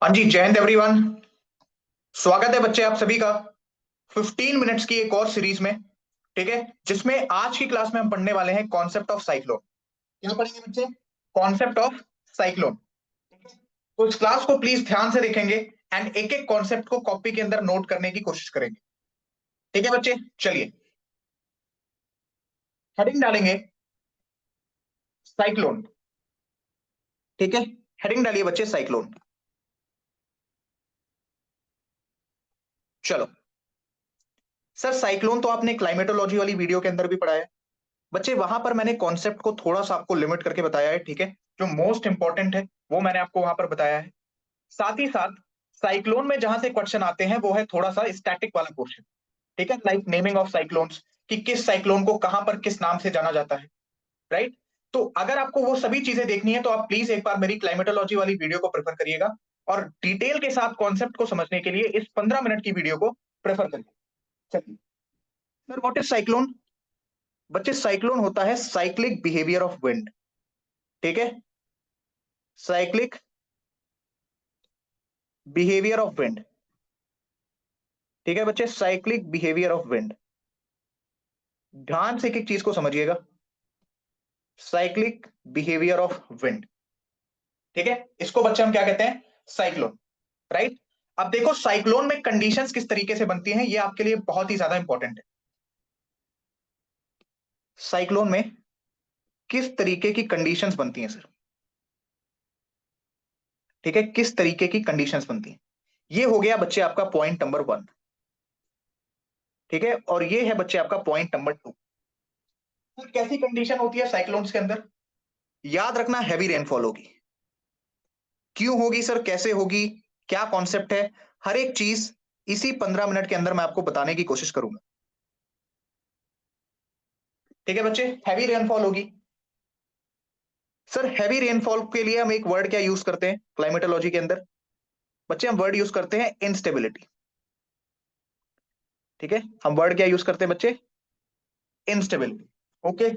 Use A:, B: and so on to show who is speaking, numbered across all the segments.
A: हाँ जी, जय हिंद एवरीवन। स्वागत है बच्चे आप सभी का 15 मिनट्स की एक और सीरीज में। ठीक है, जिसमें आज की क्लास में हम पढ़ने वाले हैं कॉन्सेप्ट ऑफ साइक्लोन। क्या पढ़ेंगे बच्चे? Concept of cyclone. तो इस क्लास को प्लीज ध्यान से देखेंगे एंड एक एक कॉन्सेप्ट को कॉपी के अंदर नोट करने की कोशिश करेंगे। ठीक है बच्चे, चलिए हेडिंग डालेंगे साइक्लोन। ठीक है, हेडिंग डालिए बच्चे साइक्लोन। चलो सर, साइक्लोन तो आपने क्लाइमेटोलॉजी वाली वीडियो के अंदर भी पढ़ा है बच्चे। वहां पर मैंने कॉन्सेप्ट को थोड़ा सा आपको लिमिट करके बताया है। ठीक है, जो मोस्ट इंपॉर्टेंट है वो मैंने आपको वहां पर बताया है। साथ ही साथ साइक्लोन में जहां से क्वेश्चन आते हैं वो है थोड़ा सा स्टैटिक वाला पोर्शन। ठीक है, लाइक नेमिंग ऑफ साइक्लोन्स, कि किस साइक्लोन को कहां पर किस नाम से जाना जाता है। राइट। तो अगर आपको वो सभी चीजें देखनी है तो आप प्लीज एक बार मेरी क्लाइमेटोलॉजी वाली वीडियो को प्रेफर करिएगा, और डिटेल के साथ कॉन्सेप्ट को समझने के लिए इस 15 मिनट की वीडियो को प्रेफर करिए। चलिए सर, व्हाट इज साइक्लोन? बच्चे साइक्लोन होता है साइक्लिक बिहेवियर ऑफ विंड। ठीक है, साइक्लिक बिहेवियर ऑफ विंड। ठीक है बच्चे, साइक्लिक बिहेवियर ऑफ विंड। ध्यान से एक एक चीज को समझिएगा। Cyclic behaviour of wind. ठीक है, इसको बच्चे हम क्या कहते हैं? साइक्लोन। राइट। अब देखो साइक्लोन में कंडीशंस किस तरीके से बनती हैं, ये आपके लिए बहुत ही ज्यादा इंपॉर्टेंट है। साइक्लोन में किस तरीके की कंडीशंस बनती हैं सर? ठीक है, किस तरीके की कंडीशंस बनती हैं, ये हो गया बच्चे आपका पॉइंट नंबर 1। ठीक है, और ये है बच्चे आपका पॉइंट नंबर 2। कैसी कंडीशन होती है साइक्लोन्स के अंदर? याद रखना, हैवी रेनफॉल होगी। क्यों होगी सर, कैसे होगी, क्या कॉन्सेप्ट है, हर एक चीज इसी 15 मिनट के अंदर मैं आपको बताने की कोशिश करूंगा। ठीक है बच्चे, हैवी रेनफॉल होगी। सर हैवी रेनफॉल के लिए हम एक वर्ड क्या यूज करते हैं क्लाइमेटोलॉजी के अंदर? बच्चे हम वर्ड यूज करते हैं इंस्टेबिलिटी। ठीक है, हम वर्ड क्या यूज करते हैं बच्चे? इंस्टेबिलिटी। ओके।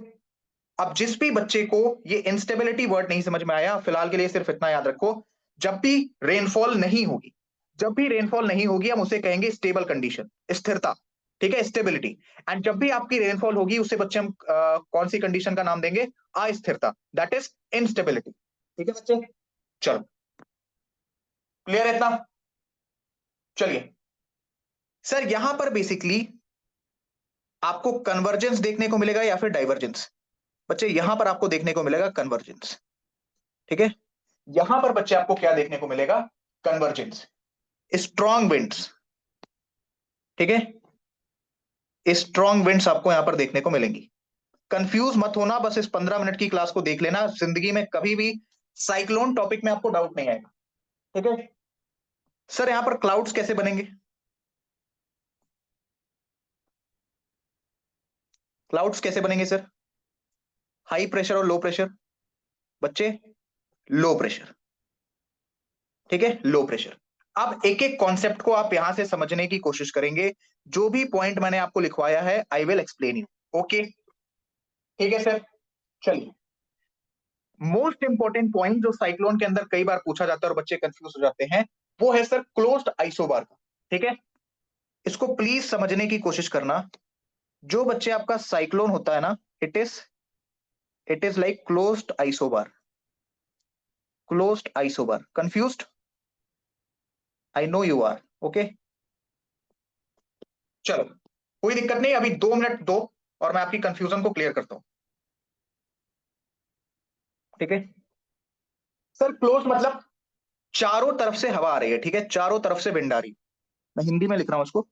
A: अब जिस भी बच्चे को ये इंस्टेबिलिटी वर्ड नहीं समझ में आया, फिलहाल के लिए सिर्फ इतना याद रखो, जब भी रेनफॉल नहीं होगी, जब भी रेनफॉल नहीं होगी हम उसे कहेंगे स्टेबल कंडीशन, स्थिरता। ठीक है, स्टेबिलिटी। एंड जब भी आपकी रेनफॉल होगी उसे बच्चे हम कौन सी कंडीशन का नाम देंगे? अस्थिरता, दैट इज इंस्टेबिलिटी। ठीक है बच्चे, चलो क्लियर है इतना? चलिए सर, यहां पर बेसिकली आपको कन्वर्जेंस देखने को मिलेगा या फिर डाइवर्जेंस? बच्चे यहां पर आपको देखने को मिलेगा कन्वर्जेंस। ठीक है, यहां पर बच्चे आपको क्या देखने को मिलेगा? कन्वर्जेंस। Strong winds. ठीक है, स्ट्रॉन्ग विंड्स आपको यहां पर देखने को मिलेंगी। कंफ्यूज मत होना, बस इस 15 मिनट की क्लास को देख लेना, जिंदगी में कभी भी साइक्लोन टॉपिक में आपको डाउट नहीं आएगा। ठीक है सर, यहां पर क्लाउड्स कैसे बनेंगे? क्लाउड्स कैसे बनेंगे सर? हाई प्रेशर और लो प्रेशर। बच्चे लो प्रेशर। ठीक है, लो प्रेशर। अब एक एक कॉन्सेप्ट को आप यहां से समझने की कोशिश करेंगे। जो भी पॉइंट मैंने आपको लिखवाया है I will explain you. Okay, ठीक है सर। चलिए, मोस्ट इंपॉर्टेंट पॉइंट जो साइक्लोन के अंदर कई बार पूछा जाता है और बच्चे कंफ्यूज हो जाते हैं, वो है सर क्लोज्ड आइसोबार का। ठीक है, इसको प्लीज समझने की कोशिश करना। जो बच्चे आपका साइक्लोन होता है ना, it is like closed isobar. Closed isobar, confused? I know you are. Okay, चलो कोई दिक्कत नहीं, अभी 2 मिनट दो और मैं आपकी कंफ्यूजन को क्लियर करता हूं। ठीक है सर, क्लोज मतलब चारों तरफ से हवा आ रही है। ठीक है, चारों तरफ से विंड आ रही है। मैं हिंदी में लिख रहा हूं उसको।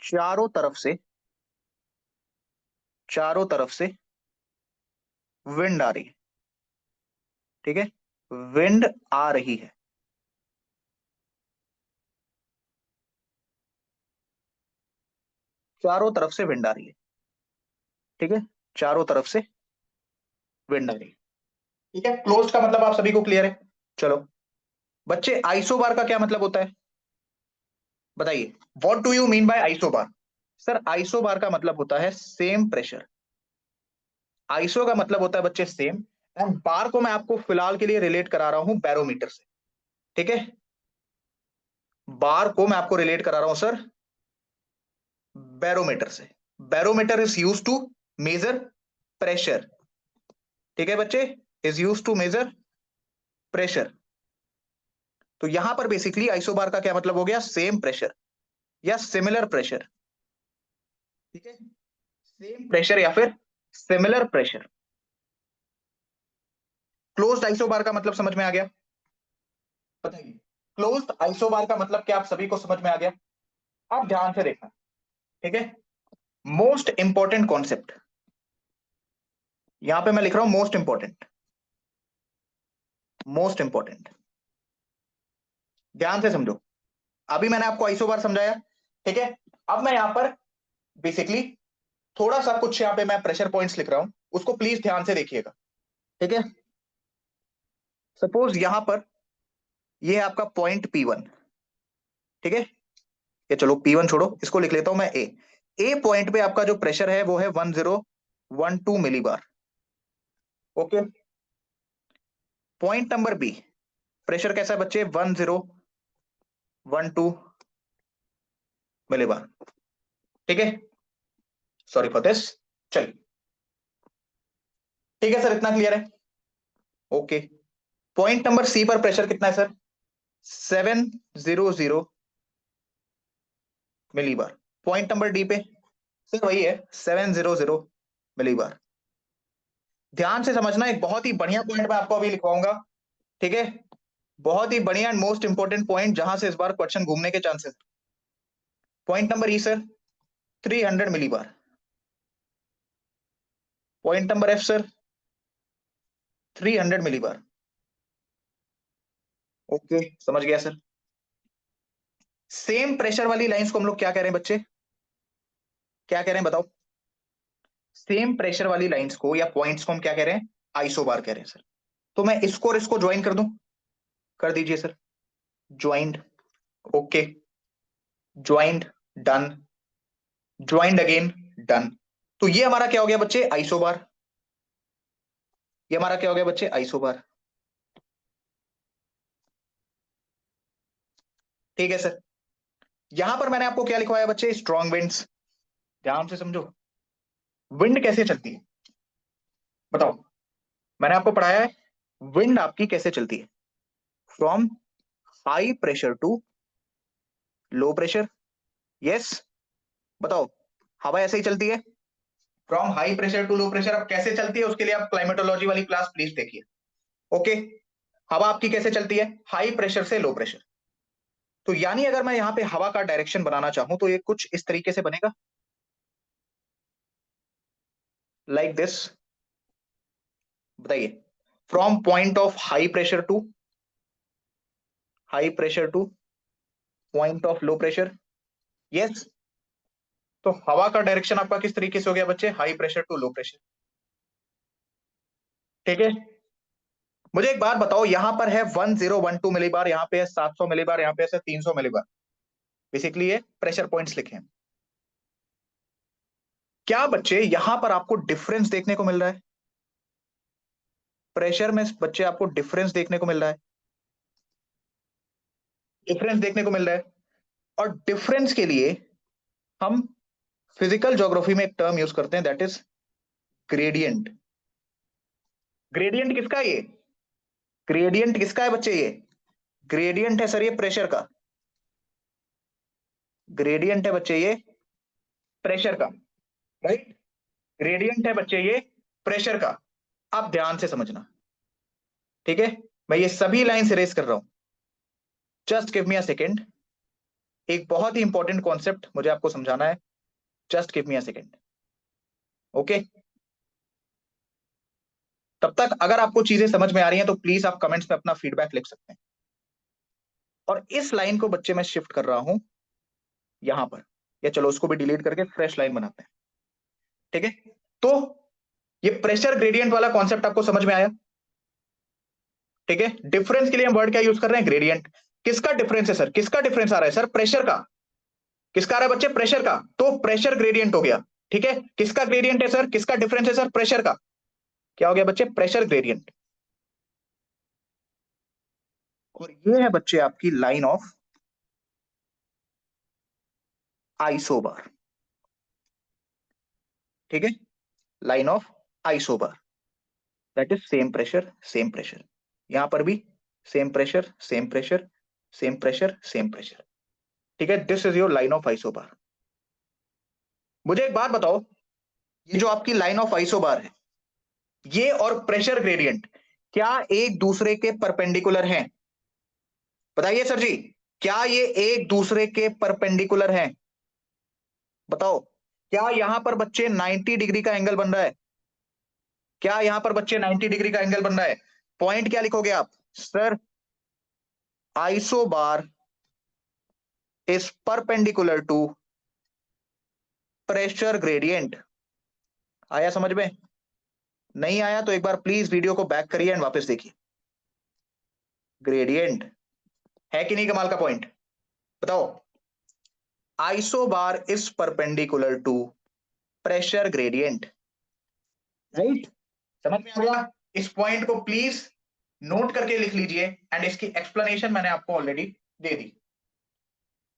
A: चारों तरफ से, चारों तरफ से विंड आ रही है। ठीक है, विंड आ रही है। चारों तरफ से विंड आ रही है। ठीक है, चारों तरफ से विंड आ रही है। ठीक है, क्लोज का मतलब आप सभी को क्लियर है। चलो बच्चे, आइसोबार का क्या मतलब होता है बताइए? What do you mean by isobar? Sir isobar का मतलब होता है सेम प्रेशर। आइसो का मतलब होता है बच्चे सेम, एंड बार को मैं आपको फिलहाल के लिए रिलेट करा रहा हूं बैरोमीटर से, ठीक है। बार को मैं आपको रिलेट करा रहा हूं सर बैरोमीटर से। Barometer is use to measure pressure, ठीक है बच्चे, is use to measure pressure. तो यहां पर बेसिकली आइसोबार का क्या मतलब हो गया, सेम प्रेशर या सिमिलर प्रेशर, ठीक है, सेम प्रेशर या फिर सिमिलर प्रेशर। क्लोज्ड आइसोबार का मतलब समझ में आ गया, बताइए। क्लोज्ड आइसोबार का मतलब क्या आप सभी को समझ में आ गया? आप ध्यान से देखना, ठीक है। मोस्ट इंपॉर्टेंट कॉन्सेप्ट यहां पे मैं लिख रहा हूं, मोस्ट इंपॉर्टेंट, मोस्ट इंपॉर्टेंट, ध्यान से समझो। अभी मैंने आपको आइसोबार समझाया, ठीक है। अब मैं यहां पर बेसिकली थोड़ा सा कुछ यहां पे मैं प्रेशर पॉइंट्स लिख रहा हूं, उसको प्लीज ध्यान से देखिएगा, ठीक है। सपोज यहां पर ये है आपका पॉइंट P1, ठीक है। ये चलो P1 छोड़ो, इसको लिख लेता हूं मैं ए पॉइंट पे आपका जो प्रेशर है वो है 1012 millibar, okay. Point number B, pressure कैसा है बच्चे, 1012 मिलीबार, ठीक है। सॉरी फॉर दिस, चलिए, ठीक है सर, इतना क्लियर है, ओके। पॉइंट नंबर सी पर प्रेशर कितना है sir, 700 millibar. Point number D पे सर वही है 700 मिलीबार। ध्यान से समझना, एक बहुत ही बढ़िया पॉइंट मैं आपको अभी लिखवाऊंगा, ठीक है। बहुत ही बढ़िया एंड मोस्ट इंपोर्टेंट पॉइंट, जहां से इस बार क्वेश्चन घूमने के चांसेस। पॉइंट नंबर ई sir 300 millibar. Point number F sir 300 millibar, okay, समझ गया सर। सेम प्रेशर वाली लाइंस को हम लोग क्या कह रहे हैं बच्चे, क्या कह रहे हैं बताओ? सेम प्रेशर वाली लाइंस को या पॉइंट्स को हम क्या कह रहे हैं, आइसोबार कह रहे हैं सर। तो मैं इसको और इसको ज्वाइन कर दूं, कर दीजिए sir, joined, okay, joined, done, joined again, done. तो ये हमारा क्या हो गया बच्चे, आइसोबार। ये हमारा क्या हो गया बच्चे, आइसोबार, ठीक है सर। यहां पर मैंने आपको क्या लिखवाया बच्चे, स्ट्रॉन्ग विंड्स। ध्यान से समझो, विंड कैसे चलती है बताओ, मैंने आपको पढ़ाया है विंड आपकी कैसे चलती है, from high pressure to low pressure, yes, बताओ। हवा ऐसे ही चलती है, from high pressure to low pressure. अब कैसे चलती है उसके लिए आप क्लाइमेटोलॉजी वाली क्लास प्लीज देखिए, ओके। हवा आपकी कैसे चलती है, हाई प्रेशर से लो प्रेशर। तो यानी अगर मैं यहां पे हवा का डायरेक्शन बनाना चाहूं तो ये कुछ इस तरीके से बनेगा, लाइक दिस, बताइए। From point of high pressure two point of low pressure, yes. तो हवा का डायरेक्शन आपका किस तरीके से हो गया बच्चे, high pressure to low pressure, ठीक है। मुझे एक बात बताओ, यहां पर है 1012 मिलीबार, यहाँ पे है 700 मिलीबार, यहाँ पे है 300 मिलीबार, बेसिकली ये प्रेशर पॉइंट्स लिखे हैं। क्या बच्चे यहां पर आपको डिफरेंस देखने को मिल रहा है, प्रेशर में बच्चे आपको डिफरेंस देखने को मिल रहा है, डिफरेंस देखने को मिल रहा है। और डिफरेंस के लिए हम फिजिकल ज्योग्राफी में एक टर्म यूज करते हैं, दैट इज ग्रेडियंट। ग्रेडियंट किसका है ये, ग्रेडियंट किसका है बच्चे, ये ग्रेडियंट है सर ये प्रेशर का, ग्रेडियंट है बच्चे ये प्रेशर का, राइट। ग्रेडियंट है बच्चे ये प्रेशर का। आप ध्यान से समझना, ठीक है। मैं ये सभी लाइन इरेज कर रहा हूं, just give me a second. एक बहुत ही इंपॉर्टेंट कॉन्सेप्ट मुझे आपको समझाना है, just give me a second, okay. तब तक अगर आपको चीजें समझ में आ रही हैं तो प्लीज आप कमेंट्स में अपना फीडबैक लिख सकते हैं। और इस लाइन को बच्चे मैं शिफ्ट कर रहा हूं यहां पर, या चलो उसको भी डिलीट करके फ्रेश लाइन बनाते हैं, ठीक है। तो ये प्रेशर ग्रेडियंट वाला कॉन्सेप्ट आपको समझ में आया, ठीक है। डिफरेंस के लिए हम वर्ड क्या यूज कर रहे हैं, ग्रेडियंट। किसका डिफरेंस है सर, किसका डिफरेंस आ रहा है सर, प्रेशर का। किसका आ रहा है बच्चे, प्रेशर का, तो प्रेशर ग्रेडियंट हो गया, ठीक है। किसका ग्रेडियंट है सर, किसका डिफरेंस है सर, प्रेशर का। क्या हो गया बच्चे? Pressure gradient. और ये है बच्चे आपकी लाइन ऑफ आइसोबार। ठीक है, line of isobar, that is same pressure same pressure. यहां पर भी same pressure same pressure same pressure same pressure. ठीक है, this is your line of isobar. मुझे एक बात बताओ, ये जो आपकी लाइन ऑफ आइसोबार है, ये और प्रेशर ग्रेडियंट क्या एक दूसरे के परपेंडिकुलर हैं? बताइए सर जी, क्या ये एक दूसरे के परपेंडिकुलर हैं? बताओ, क्या यहां पर बच्चे 90 डिग्री का एंगल बन रहा है? क्या यहां पर बच्चे 90 डिग्री का एंगल बन रहा है? पॉइंट क्या लिखोगे आप? Sir, isobar is perpendicular to pressure gradient. आया समझ में? नहीं आया तो एक बार प्लीज वीडियो को बैक करिए एंड वापस देखिए। ग्रेडियंट है कि नहीं कमाल का पॉइंट? बताओ, isobar is perpendicular to pressure gradient, right? समझ में आ गया? इस पॉइंट को प्लीज नोट करके लिख लीजिए एंड इसकी एक्सप्लेनेशन मैंने आपको ऑलरेडी दे दी।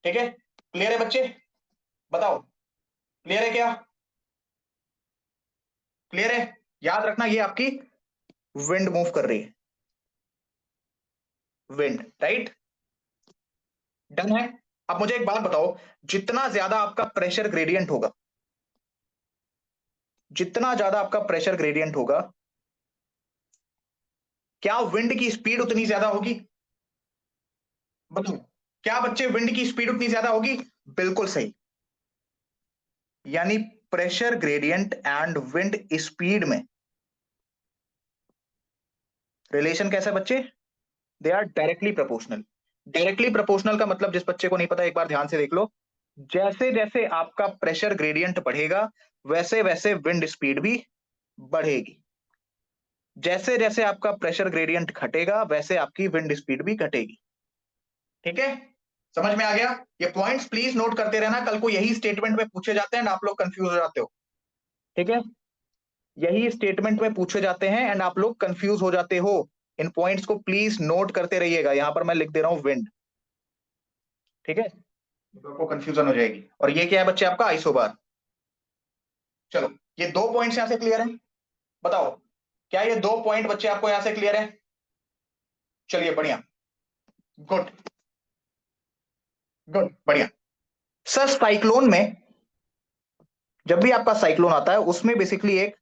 A: ठीक है, क्लियर है बच्चे? बताओ, क्लियर है क्या? क्लियर है? याद रखना, ये आपकी विंड मूव कर रही है, विंड, राइट? डन है। अब मुझे एक बात बताओ, जितना ज्यादा आपका प्रेशर ग्रेडियंट होगा, जितना ज्यादा आपका प्रेशर ग्रेडियंट होगा, क्या विंड की स्पीड उतनी ज्यादा होगी? बताओ, क्या बच्चे विंड की स्पीड उतनी ज्यादा होगी? बिल्कुल सही। यानी pressure gradient and wind speed में रिलेशन कैसा है बच्चे? They are directly proportional. Directly proportional का मतलब, जिस बच्चे को नहीं पता एक बार ध्यान से देख लो, जैसे जैसे आपका प्रेशर ग्रेडियंट बढ़ेगा वैसे वैसे विंड स्पीड भी बढ़ेगी, जैसे जैसे आपका प्रेशर ग्रेडियंट घटेगा वैसे आपकी विंड स्पीड भी घटेगी। ठीक है, समझ में आ गया? ये पॉइंट्स प्लीज नोट करते रहना, कल को यही स्टेटमेंट में पूछे जाते हैं एंड आप लोग कंफ्यूज हो जाते हो। ठीक है, यही स्टेटमेंट में पूछे जाते हैं एंड आप लोग कंफ्यूज हो जाते हो। इन पॉइंट्स को प्लीज नोट करते रहिएगा, यहां पर मैं लिख दे रहा हूं विंड। ठीक है, तो आपको कंफ्यूजन हो जाएगी। और ये क्या है बच्चे? आपका आइसोबार। चलो, ये दो पॉइंट्स यहां से क्लियर है? बताओ, क्या ये दो पॉइंट बच्चे आपको यहां से क्लियर है? चलिए बढ़िया, गुड गुड, बढ़िया। सर, साइक्लोन में, जब भी आपका साइक्लोन आता है उसमें बेसिकली एक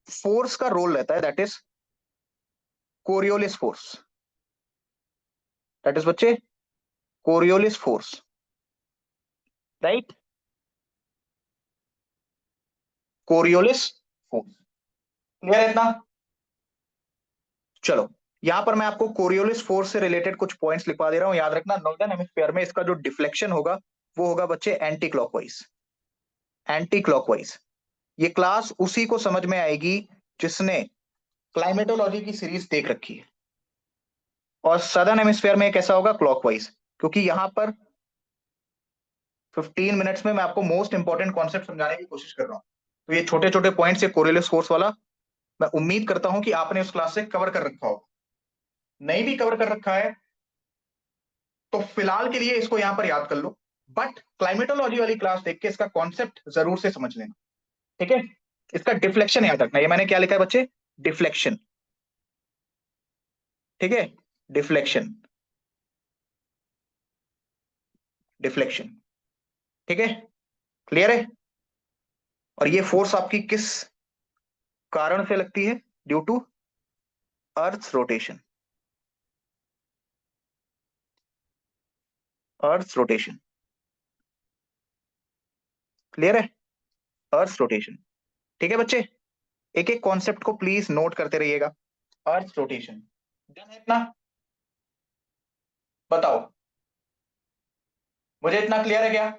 A: फोर्स का रोल रहता है, that is Coriolis force. That is बच्चे Coriolis force, right? Coriolis force, clear है इतना? चलो, यहां पर मैं आपको कोरियोलिस फोर्स से रिलेटेड कुछ पॉइंट्स लिखवा दे रहा हूं, याद रखना। नॉर्दर्न हेमिस्फीयर में इसका जो डिफ्लेक्शन होगा वो होगा बच्चे एंटी क्लॉकवाइज। Anti clockwise. ये क्लास उसी को समझ में आएगी जिसने क्लाइमेटोलॉजी की सीरीज देख रखी है। और सदर्न हेमिस्फीयर में कैसा होगा? क्लॉकवाइज। क्योंकि यहां पर 15 मिनट्स में मैं आपको मोस्ट इंपॉर्टेंट कॉन्सेप्ट समझाने की कोशिश कर रहा हूं, तो ये छोटे छोटे पॉइंट्स, ये कोरियोलिस फोर्स वाला, मैं उम्मीद करता हूं कि आपने उस क्लास से कवर कर रखा हो। नहीं भी कवर कर रखा है तो फिलहाल के लिए इसको यहां पर याद कर लो, बट क्लाइमेटोलॉजी वाली क्लास देख के इसका कॉन्सेप्ट जरूर से समझ लेना। ठीक है, इसका डिफ्लेक्शन याद रखना। ये मैंने क्या लिखा है बच्चे? डिफ्लेक्शन। ठीक है, डिफ्लेक्शन, डिफ्लेक्शन। ठीक है, क्लियर है? और ये फोर्स आपकी किस कारण से लगती है? Due to earth rotation. Earth rotation, clear है? Earth rotation. ठीक है बच्चे, एक एक कॉन्सेप्ट को प्लीज नोट करते रहिएगा। अर्थ रोटेशन, डन है इतना? बताओ, मुझे इतना क्लियर है क्या?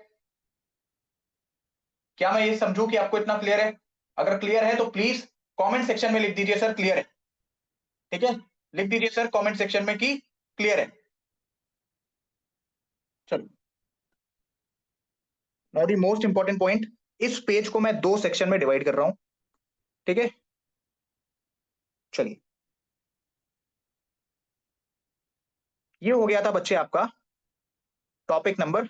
A: क्या मैं ये समझूं कि आपको इतना क्लियर है? अगर क्लियर है तो प्लीज कमेंट सेक्शन में लिख दीजिए सर क्लियर है। ठीक है, लिख दीजिए सर कमेंट सेक्शन में कि क्लियर है। चलो, now the most important point, इस पेज को मैं दो सेक्शन में डिवाइड कर रहा हूं। ठीक है, चलिए, ये हो गया था बच्चे आपका topic number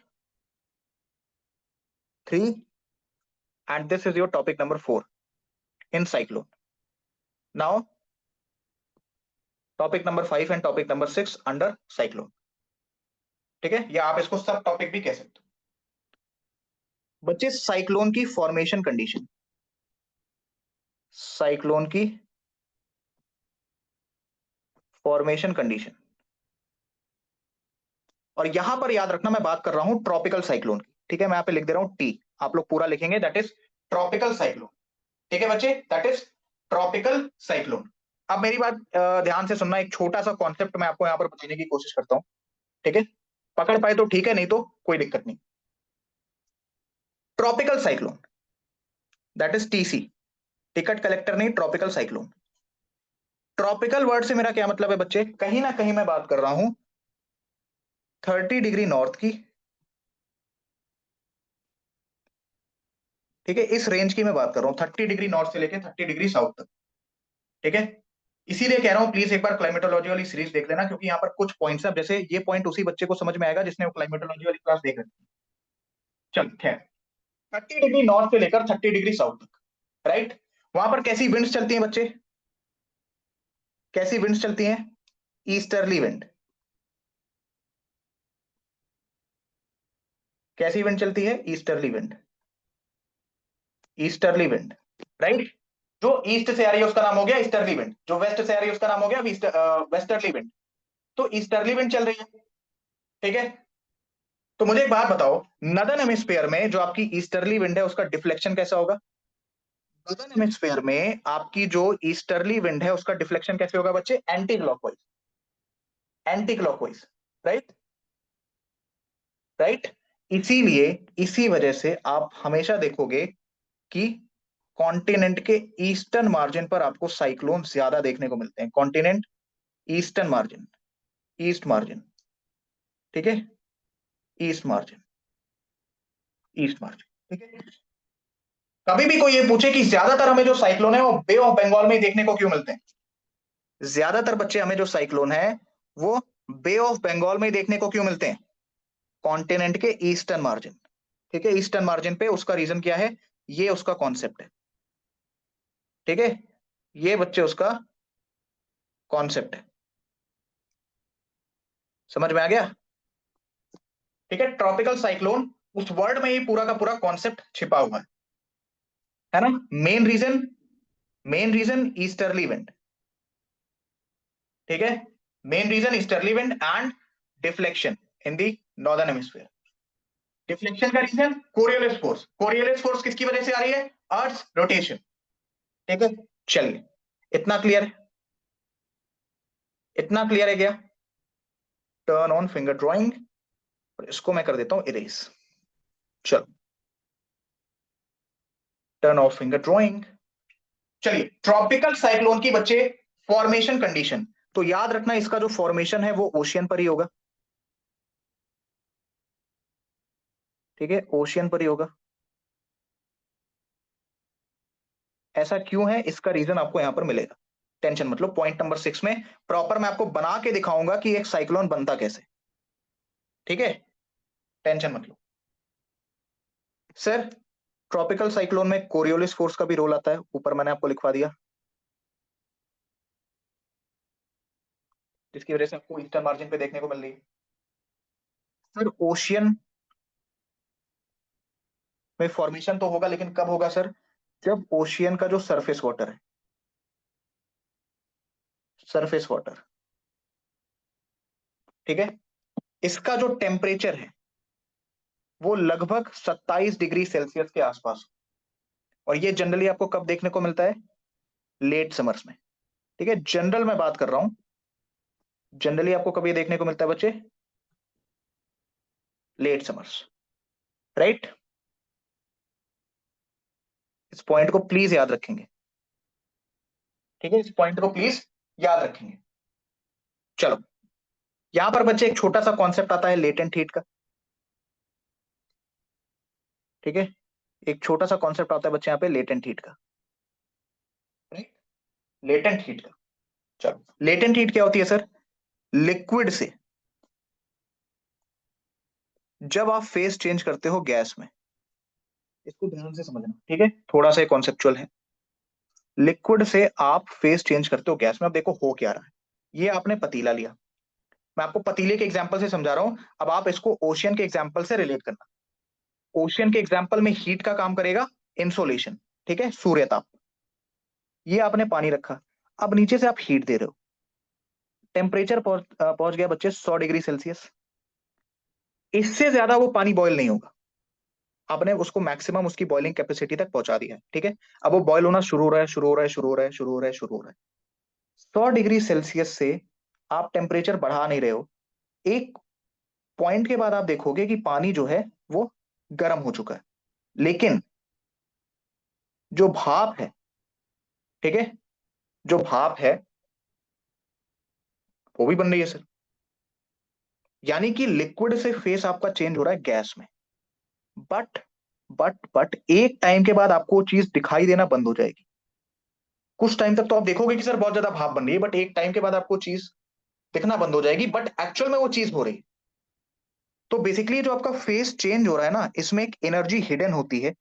A: 3 and this is your topic number 4 in cyclone. Now topic number 5 and topic number 6 under cyclone. ठीक है, या आप इसको सब टॉपिक भी कह सकते हो. बच्चे साइक्लोन की फॉर्मेशन कंडीशन, साइक्लोन की फॉर्मेशन कंडीशन. और यहां पर याद रखना मैं बात कर रहा हूं ट्रॉपिकल साइक्लोन की. ठीक है, मैं यहां पे लिख दे रहा हूं टी, आप लोग पूरा लिखेंगे दैट इज ट्रॉपिकल साइक्लोन. ठीक है बच्चे, दैट इज ट्रॉपिकल साइक्लोन. अब मेरी बात ध्यान से सुनना, एक छोटा सा कॉन्सेप्ट मैं आपको यहां पर बताने की कोशिश करता हूं. ठीक है, पकड़ पाए तो ठीक है, नहीं तो कोई दिक्कत नहीं. Tropical cyclone that is TC, ticket collector नहीं, ट्रॉपिकल साइक्लोन. ट्रॉपिकल वर्ड से मेरा क्या मतलब है बच्चे, कहीं ना कहीं मैं बात कर रहा हूं 30 डिग्री नॉर्थ की. ठीक है, इस रेंज की मैं बात कर रहा हूं, 30 डिग्री नॉर्थ से लेकर 30 डिग्री साउथ तक. ठीक है, इसीलिए कह रहा हूं प्लीज एक बार क्लाइमेटोलॉजी वाली सीरीज देख लेना, क्योंकि यहाँ पर कुछ पॉइंट्स है, जैसे ये पॉइंट उसी बच्चे को समझ में आएगा जिसने वो क्लाइमेटोलॉजी वाली क्लास देख रखी है. चल खैर, 30 डिग्री नॉर्थ से लेकर 30 डिग्री साउथ तक, राइट. वहां पर कैसी विंड्स चलती हैं बच्चे, कैसी विंड्स चलती हैं, ईस्टर्ली विंड. कैसी विंड चलती है, easterly wind, easterly wind, right. जो ईस्ट से आ रही है उसका नाम हो गया ईस्टर्ली विंड, जो वेस्ट से आ रही है उसका नाम हो गया वेस्टर्ली विंड. तो ईस्टर्ली विंड चल रही है. ठीक है, तो मुझे एक बात बताओ, नदर्न हेमिस्फीयर में जो आपकी ईस्टर्ली विंड है उसका डिफ्लेक्शन कैसा होगा. नदर्न हेमिस्फीयर में आपकी जो ईस्टर्ली विंड है उसका डिफ्लेक्शन कैसे होगा बच्चे, anti clockwise, anti clockwise, right, right. इसीलिए इसी वजह से आप हमेशा देखोगे कि कॉन्टिनेंट के ईस्टर्न मार्जिन पर आपको साइक्लोन ज्यादा देखने को मिलते हैं. Continent eastern margin, east margin. ठीक है, ईस्ट मार्जिन, ईस्ट मार्जिन. ठीक है, कभी भी कोई ये पूछे कि ज्यादातर हमें जो साइक्लोन है वो बे ऑफ बंगाल में ही देखने को क्यों मिलते हैं, ज्यादातर बच्चे हमें जो साइक्लोन है वो बे ऑफ बंगाल में ही देखने को क्यों मिलते हैं, कॉन्टिनेंट के ईस्टर्न मार्जिन. ठीक है, ईस्टर्न मार्जिन पे, उसका रीजन क्या है, ये उसका कॉन्सेप्ट है. ठीक है, ये बच्चे उसका कॉन्सेप्ट है. समझ में आ गया. ठीक है, ट्रॉपिकल साइक्लोन, उस वर्ड में ही पूरा का पूरा कॉन्सेप्ट छिपा हुआ है ना. Main reason, main reason easterly wind. ठीक है, main reason easterly wind and deflection in the northern hemisphere. Deflection का reason Coriolis force, Coriolis force किसकी वजह से आ रही है, अर्थ रोटेशन. ठीक है, चलिए, इतना क्लियर है, इतना क्लियर है क्या. टर्न ऑन फिंगर ड्राइंग, और इसको मैं कर देता हूं इरेज. चलो, टर्न ऑफ फिंगर ड्राइंग. चलिए, ट्रॉपिकल साइक्लोन की बच्चे फॉर्मेशन कंडीशन, तो याद रखना इसका जो फॉर्मेशन है वो ओशियन पर ही होगा. ठीक है, ओशियन पर ही होगा. ऐसा क्यों है, इसका रीजन आपको यहां पर मिलेगा. टेंशन मतलब पॉइंट नंबर 6 में प्रॉपर मैं आपको बना के दिखाऊंगा कि एक साइक्लोन बनता कैसे. ठीक है, टेंशन मतलब. सर, ट्रॉपिकल साइक्लोन में कोरियोलिस फोर्स का भी रोल आता है, ऊपर मैंने आपको लिखवा दिया, जिसकी वजह से आपको ईस्टर्न मार्जिन पे देखने को मिल रही है. सर, ओशियन में फॉर्मेशन तो होगा, लेकिन कब होगा सर, जब ओशियन का जो सरफेस वाटर है, सरफेस वाटर, ठीक है, इसका जो टेम्परेचर है वो लगभग 27 डिग्री सेल्सियस के आसपास. और ये जनरली आपको कब देखने को मिलता है, लेट समर्स में. ठीक है, जनरल मैं बात कर रहा हूं, जनरली आपको कब ये देखने को मिलता है बच्चे, लेट समर्स, राइट. इस पॉइंट को प्लीज याद रखेंगे. ठीक है, इस पॉइंट को प्लीज याद रखेंगे. चलो, यहां पर बच्चे एक छोटा सा कॉन्सेप्ट आता है लेटेंट हीट का. ठीक है, एक छोटा सा कॉन्सेप्ट आता है बच्चे यहाँ पे लेटेंट हीट का, राइट, लेटेंट हीट का. चलो, लेटेंट हीट क्या होती है सर? लिक्विड से जब आप फेस चेंज करते हो गैस में, इसको ध्यान से समझना, ठीक है, थोड़ा सा कॉन्सेप्चुअल है। लिक्विड से आप फेस चेंज करते हो गैस में। अब देखो हो क्या रहा है, ये आपने पतीला लिया, मैं आपको पतीले के एग्जांपल से समझा रहा हूं, अब आप इसको ओशियन के एग्जांपल से रिलेट करना। ओशियन के एग्जांपल में हीट का काम करेगा इंसोलेशन, ठीक है, सूर्य ताप। ये आपने पानी रखा, अब नीचे से आप हीट दे रहे हो, टेम्परेचर पहुंच गया बच्चे 100 डिग्री सेल्सियस। इससे ज्यादा वो पानी बॉयल नहीं होगा, आपने उसको मैक्सिमम उसकी बॉइलिंग कैपेसिटी तक पहुंचा दिया है, ठीक है। अब वो बॉयल होना शुरू हो रहा है, शुरू हो रहा है, शुरू हो रहा है, शुरू हो रहा है, शुरू हो रहा है। 100 डिग्री सेल्सियस से आप टेम्परेचर बढ़ा नहीं रहे हो, एक पॉइंट के बाद आप देखोगे कि पानी जो है वो गर्म हो चुका है, लेकिन जो भाप है, ठीक है, जो भाप है वो भी बन रही है सर। यानी कि लिक्विड से फेस आपका चेंज हो रहा है गैस में। बट बट एक टाइम के बाद आपको वो चीज दिखाई देना बंद हो जाएगी। कुछ टाइम तक तो आप देखोगे कि सर बहुत ज्यादा भाप बन रही है, बट एक टाइम के बाद आपको चीज दिखना बंद हो जाएगी, बट एक्चुअल में वो चीज हो रही है। तो बेसिकली जो आपका फेस चेंज हो रहा है ना, इसमें एक एनर्जी हिडन होती है,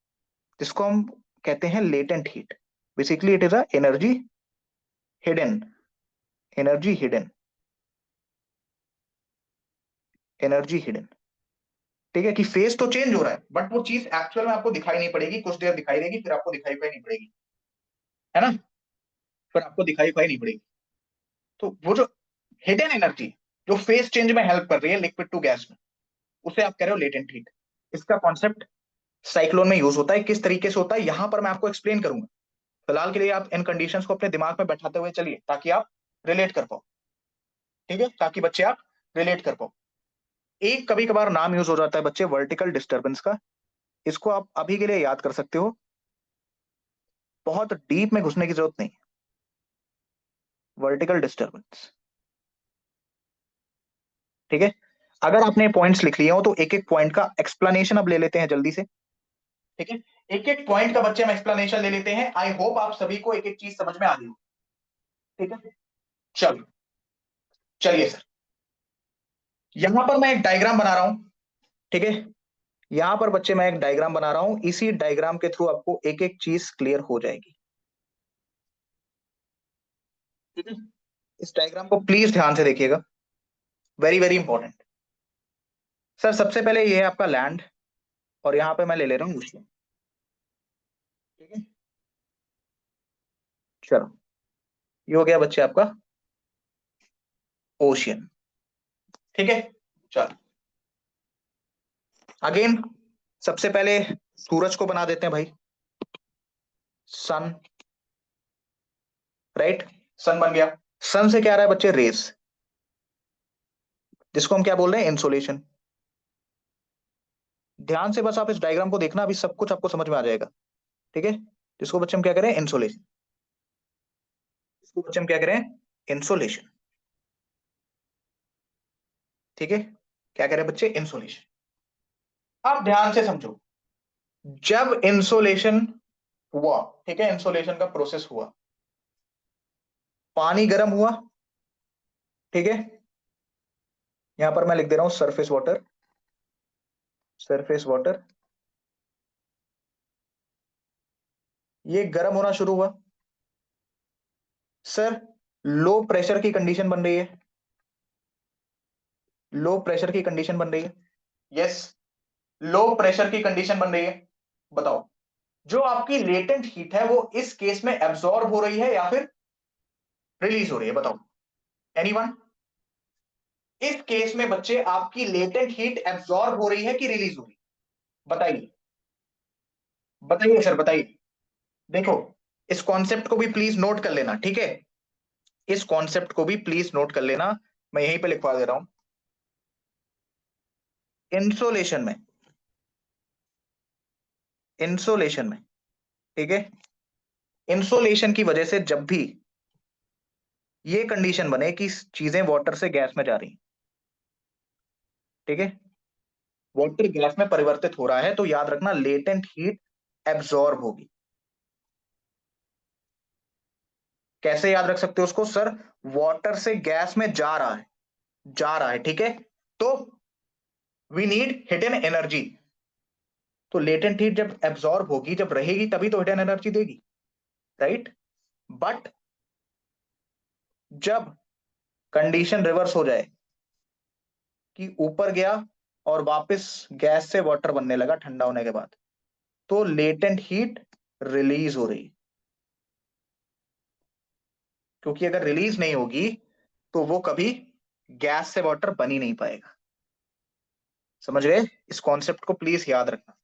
A: जिसको हम कहते हैं latent heat. Basically it is a hidden energy hidden energy hidden, ठीक है, कि फेस तो चेंज हो रहा है बट वो चीज एक्चुअल में आपको दिखाई नहीं पड़ेगी, कुछ देर दिखाई देगी, फिर आपको दिखाई नहीं पड़ेगी, है ना, फिर आपको दिखाई नहीं पड़ेगी। तो वो जो हिडन एनर्जी जो फेस चेंज में हेल्प कर रही है लिक्विड टू गैस में, उसे आप कह रहे हो लेटेंट हीट। इसका कॉन्सेप्ट साइक्लोन में यूज होता है, किस तरीके से होता है यहां पर मैं आपको एक्सप्लेन करूंगा। फिलहाल के लिए आप इन कंडीशंस को अपने दिमाग में बैठाते हुए चलिए, ताकि आप रिलेट कर पाओ, ठीक है, ताकि बच्चे आप रिलेट कर पाओ। एक कभी कभार नाम यूज हो जाता है बच्चे वर्टिकल डिस्टर्बेंस का, इसको आप अभी के लिए याद कर सकते हो, बहुत डीप में घुसने की जरूरत नहीं। वर्टिकल डिस्टर्बेंस, ठीक है। अगर आपने पॉइंट्स लिख लिए हो तो एक एक पॉइंट का एक्सप्लेनेशन अब ले लेते हैं जल्दी से, ठीक है। एक एक पॉइंट का बच्चे हम एक्सप्लेनेशन ले लेते हैं, आई होप आप सभी को एक एक चीज समझ में आ रही हो, ठीक है। चलो, चलिए सर, यहां पर मैं एक डायग्राम बना रहा हूं, ठीक है। यहां पर बच्चे मैं एक डायग्राम बना रहा हूं, इसी डायग्राम के थ्रू आपको एक एक चीज क्लियर हो जाएगी, ठीक है। इस डायग्राम को प्लीज ध्यान से देखिएगा, वेरी वेरी इंपॉर्टेंट। सर सबसे पहले ये है आपका लैंड, और यहां पे मैं ले ले रहा हूँ ओशियन, ठीक है। चलो, ये हो गया बच्चे आपका ओशियन, ठीक है। चलो, अगेन सबसे पहले सूरज को बना देते हैं भाई, सन, राइट, सन बन गया। सन से क्या आ रहा है बच्चे? रेस, जिसको हम क्या बोल रहे हैं? इंसोलेशन। ध्यान से बस आप इस डायग्राम को देखना, अभी सब कुछ आपको समझ में आ जाएगा, ठीक है। जिसको बच्चे हम क्या करें? इंसोलेशन। इसको बच्चे हम क्या करें? इंसोलेशन, ठीक है। क्या करें बच्चे? इंसोलेशन। अब ध्यान से समझो, जब इंसोलेशन हुआ, ठीक है, इंसोलेशन का प्रोसेस हुआ, पानी गर्म हुआ, ठीक है। यहां पर मैं लिख दे रहा हूं सरफेस वाटर, सरफेस वाटर, ये गर्म होना शुरू हुआ। सर लो प्रेशर की कंडीशन बन रही है, लो प्रेशर की कंडीशन बन रही है, यस, लो प्रेशर की कंडीशन बन रही है। बताओ, जो आपकी लेटेंट हीट है वो इस केस में एब्सॉर्ब हो रही है या फिर रिलीज हो रही है? बताओ, एनीवन? इस केस में बच्चे आपकी लेटेंट हीट एब्सॉर्ब हो रही है कि रिलीज हो रही है? बताइए, बताइए सर, बताइए। देखो, इस कॉन्सेप्ट को भी प्लीज नोट कर लेना, ठीक है, इस कॉन्सेप्ट को भी प्लीज नोट कर लेना, मैं यहीं पे लिखवा दे रहा हूं। इंसोलेशन में, इंसोलेशन में, ठीक है, इंसोलेशन की वजह से जब भी ये कंडीशन बने कि चीजें वाटर से गैस में जा रही हैं, ठीक है, वाटर गैस में परिवर्तित हो रहा है, तो याद रखना लेटेंट हीट एब्सॉर्ब होगी। कैसे याद रख सकते हो उसको सर? वाटर से गैस में जा रहा है, जा रहा है, ठीक है। तो वी नीड हिडन एनर्जी। तो लेटेंट हीट जब एब्जॉर्ब होगी, जब रहेगी, तभी तो हिडन एनर्जी देगी, राइट? बट जब कंडीशन रिवर्स हो जाए कि ऊपर गया और वापस गैस से वाटर बनने लगा ठंडा होने के बाद, तो लेटेंट हीट रिलीज हो रही। क्योंकि अगर रिलीज नहीं होगी तो वो कभी गैस से वाटर बन ही नहीं पाएगा। समझ गए? इस कॉन्सेप्ट को प्लीज याद रखना,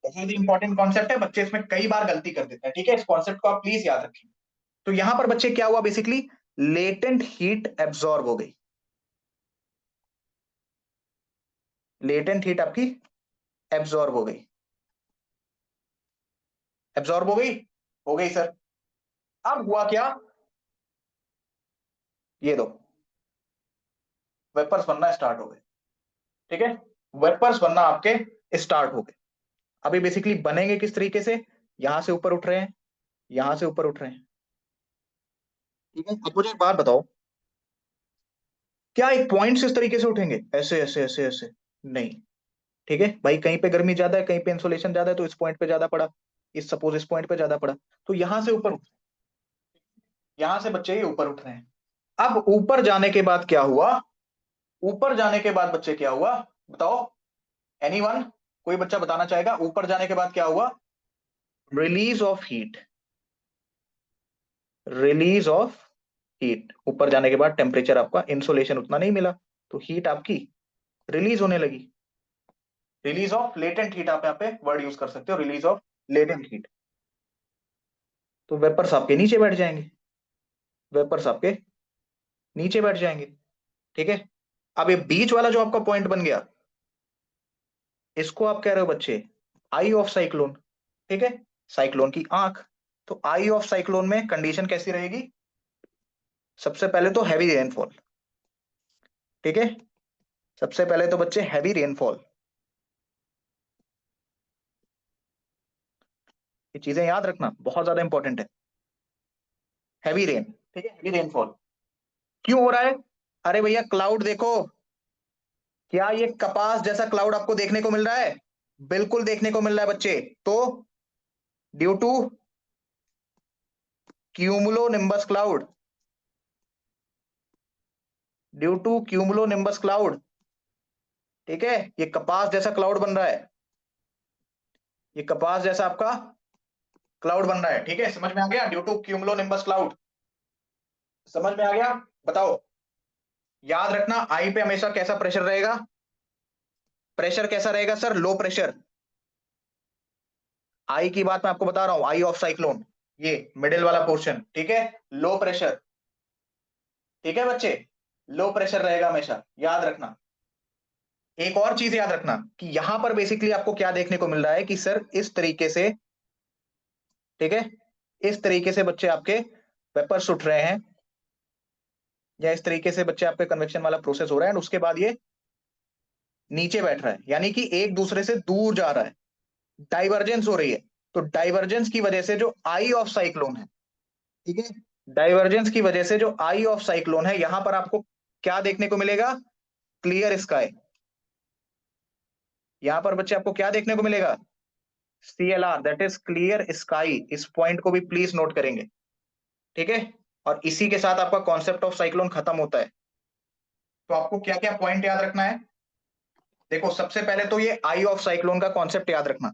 A: बहुत ही इंपॉर्टेंट कॉन्सेप्ट है, बच्चे इसमें कई बार गलती कर देते हैं, ठीक है? इस कॉन्सेप्ट को आप प्लीज याद रखें। तो यहां पर बच्चे क्या हुआ, बेसिकली लेटेंट हीट एब्जॉर्ब हो गई। लेटेंट हीट आपकी एब्जॉर्ब हो गई। एब्जॉर्ब हो गई सर। अब हुआ क्या, ये दो वेपर्स बनना स्टार्ट हो गए, ठीक है? वेपर्स बनना आपके स्टार्ट हो गए। अभी बेसिकली बनेंगे किस तरीके से? यहां से ऊपर उठ रहे हैं, यहां से ऊपर उठ रहे हैं, ठीक है? अब मुझे एक बात बताओ, क्या एक पॉइंट से इस तरीके से उठेंगे, ऐसे ऐसे ऐसे ऐसे? नहीं, ठीक है भाई। कहीं पे गर्मी ज्यादा है, कहीं पे इंसोलेशन ज्यादा है, तो इस पॉइंट पे ज्यादा पड़ा, इस सपोज इस पॉइंट पे ज्यादा पड़ा, तो यहां से ऊपर, यहां से बच्चे ये ऊपर उठ रहे हैं। अब ऊपर जाने के बाद क्या हुआ? ऊपर जाने के बाद बच्चे क्या हुआ, बताओ? एनीवन? कोई बच्चा बताना चाहेगा ऊपर जाने के बाद क्या हुआ? Release of heat. Release of heat, ऊपर जाने के बाद टेम्परेचर आपका, इंसोलेशन उतना नहीं मिला, तो हीट आपकी रिलीज होने लगी। रिलीज ऑफ लेटेंट हीट, आप यहाँ पे वर्ड यूज कर सकते हो, रिलीज ऑफ लेटेंट हीट। तो वेपर्स आपके नीचे बैठ जाएंगे, वेपर्स आपके नीचे बैठ जाएंगे, ठीक है? अब ये बीच वाला जो आपका पॉइंट बन गया, इसको आप कह रहे हो बच्चे आई ऑफ साइक्लोन, ठीक है? साइक्लोन की आंख। तो आई ऑफ साइक्लोन में कंडीशन कैसी रहेगी? सबसे पहले तो हैवी रेनफॉल, ठीक है? सबसे पहले तो बच्चे हैवी रेनफॉल, ये चीजें याद रखना, बहुत ज्यादा इंपॉर्टेंट है। हैवी रेन, ठीक है? हैवी रेनफॉल क्यों हो रहा है? अरे भैया क्लाउड देखो, क्या ये कपास जैसा क्लाउड आपको देखने को मिल रहा है? बिल्कुल देखने को मिल रहा है बच्चे। तो due to cumulonimbus cloud, due to cumulonimbus cloud, ठीक है? ये कपास जैसा क्लाउड बन रहा है, ये कपास जैसा आपका क्लाउड बन रहा है, ठीक है? समझ में आ गया? Due to cumulonimbus cloud, समझ में आ गया? बताओ, याद रखना आई पे हमेशा कैसा प्रेशर रहेगा? प्रेशर कैसा रहेगा सर? Low pressure. आई की बात मैं आपको बता रहा हूं, आई ऑफ साइक्लोन, ये मिडिल वाला पोर्शन, ठीक है? लो प्रेशर, ठीक है बच्चे? लो प्रेशर रहेगा हमेशा, याद रखना। एक और चीज याद रखना कि यहां पर बेसिकली आपको क्या देखने को मिल रहा है कि सर इस तरीके से, ठीक है, इस तरीके से बच्चे आपके वेपर्स उठ रहे हैं, या इस तरीके से बच्चे आपके कन्वेक्शन वाला प्रोसेस हो रहा है, एंड उसके बाद ये नीचे बैठ रहा है, यानी कि एक दूसरे से दूर जा रहा है, डाइवर्जेंस हो रही है। तो डाइवर्जेंस की वजह से जो आई ऑफ साइक्लोन है, ठीक है, डाइवर्जेंस की वजह से जो आई ऑफ साइक्लोन है, यहां पर आपको क्या देखने को मिलेगा? Clear sky. यहां पर बच्चे आपको क्या देखने को मिलेगा? CLR, that is clear sky. इस पॉइंट को भी प्लीज नोट करेंगे, ठीक है? और इसी के साथ आपका कॉन्सेप्ट ऑफ साइक्लोन खत्म होता है। तो आपको क्या क्या पॉइंट याद रखना है? देखो, सबसे पहले तो ये आई ऑफ साइक्लोन का कॉन्सेप्ट याद रखना,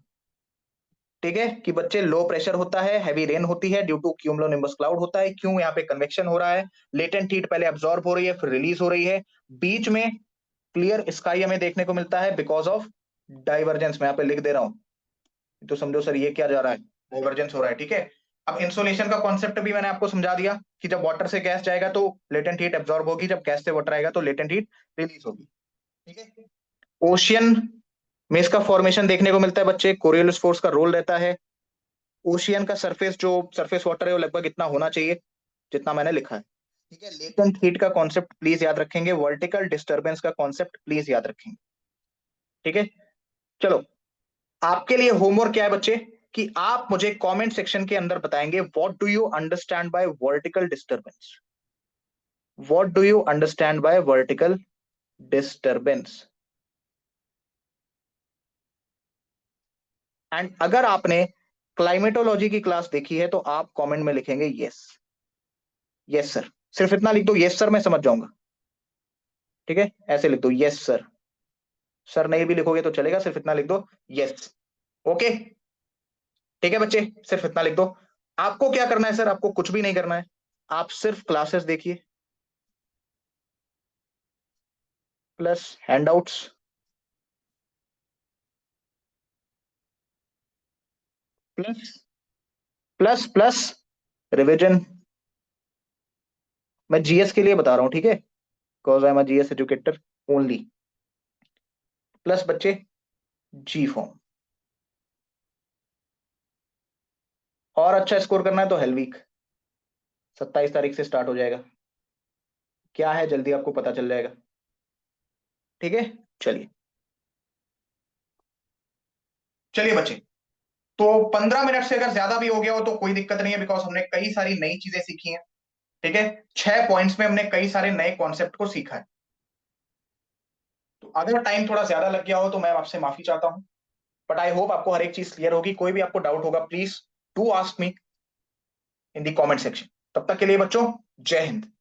A: ठीक है? कि बच्चे लो प्रेशर होता है, हैवी रेन होती है, ड्यू टू क्यूमुलोनिम्बस क्लाउड होता है। क्यों? यहाँ पे कन्वेक्शन हो रहा है, लेटेंट हीट पहले अब्सॉर्ब हो रही है, फिर रिलीज हो रही है, बीच में क्लियर स्काई हमें देखने को मिलता है बिकॉज ऑफ डाइवर्जेंस। मैं यहाँ पे लिख दे रहा हूँ, तो समझो सर ये क्या जा रहा है, डाइवर्जेंस हो रहा है, ठीक है? अब इंसोलेशन का कॉन्सेप्ट भी मैंने आपको समझा दिया कि जब वाटर से गैस जाएगा तो लेटेंट हीट एब्जॉर्ब होगी, जब गैस से वाटर आएगा तो लेटेंट हीट रिलीज होगी, ठीक है? ओशियन में इसका फॉर्मेशन देखने को मिलता है बच्चे, कोरियोलिस फोर्स का रोल रहता है। ओशियन का सरफेस, जो सरफेस वाटर है, वो लगभग इतना होना चाहिए जितना मैंने लिखा है, ठीक है? लेटेंट हीट का कॉन्सेप्ट प्लीज याद रखेंगे, वर्टिकल डिस्टर्बेंस का कॉन्सेप्ट प्लीज याद रखेंगे, ठीक है? चलो, आपके लिए होमवर्क क्या है बच्चे? कि आप मुझे कमेंट सेक्शन के अंदर बताएंगे what do you understand by vertical disturbance, what do you understand by vertical disturbance. And अगर आपने क्लाइमेटोलॉजी की क्लास देखी है तो आप कमेंट में लिखेंगे यस, यस सर, सिर्फ इतना लिख दो, यस सर मैं समझ जाऊंगा। ठीक है, ऐसे लिख दो यस सर, सर नहीं भी लिखोगे तो चलेगा, सिर्फ इतना लिख दो यस। ओके, ठीक है बच्चे, सिर्फ इतना लिख दो। आपको क्या करना है सर, आपको कुछ भी नहीं करना है, आप सिर्फ क्लासेस देखिए plus handouts plus plus plus revision. मैं जीएस के लिए बता रहा हूं, ठीक है, because I am a GS educator only. Plus बच्चे जी फॉर्म, और अच्छा स्कोर करना है तो हेल वीक 27 तारीख से स्टार्ट हो जाएगा, क्या है जल्दी आपको पता चल जाएगा। ठीक है, चलिए चलिए बच्चे, तो 15 मिनट से अगर ज्यादा भी हो गया हो तो कोई दिक्कत नहीं है, बिकॉज हमने कई सारी नई चीजें सीखी हैं। ठीक है, 6 पॉइंट्स में हमने कई सारे नए कॉन्सेप्ट को सीखा है। तो अगर टाइम थोड़ा ज्यादा लग गया हो तो मैं आपसे माफी चाहता हूं, बट आई होप आपको हर एक चीज क्लियर होगी। कोई भी आपको डाउट होगा please do ask me in the comment section. तब तक के लिए बच्चों, जय हिंद।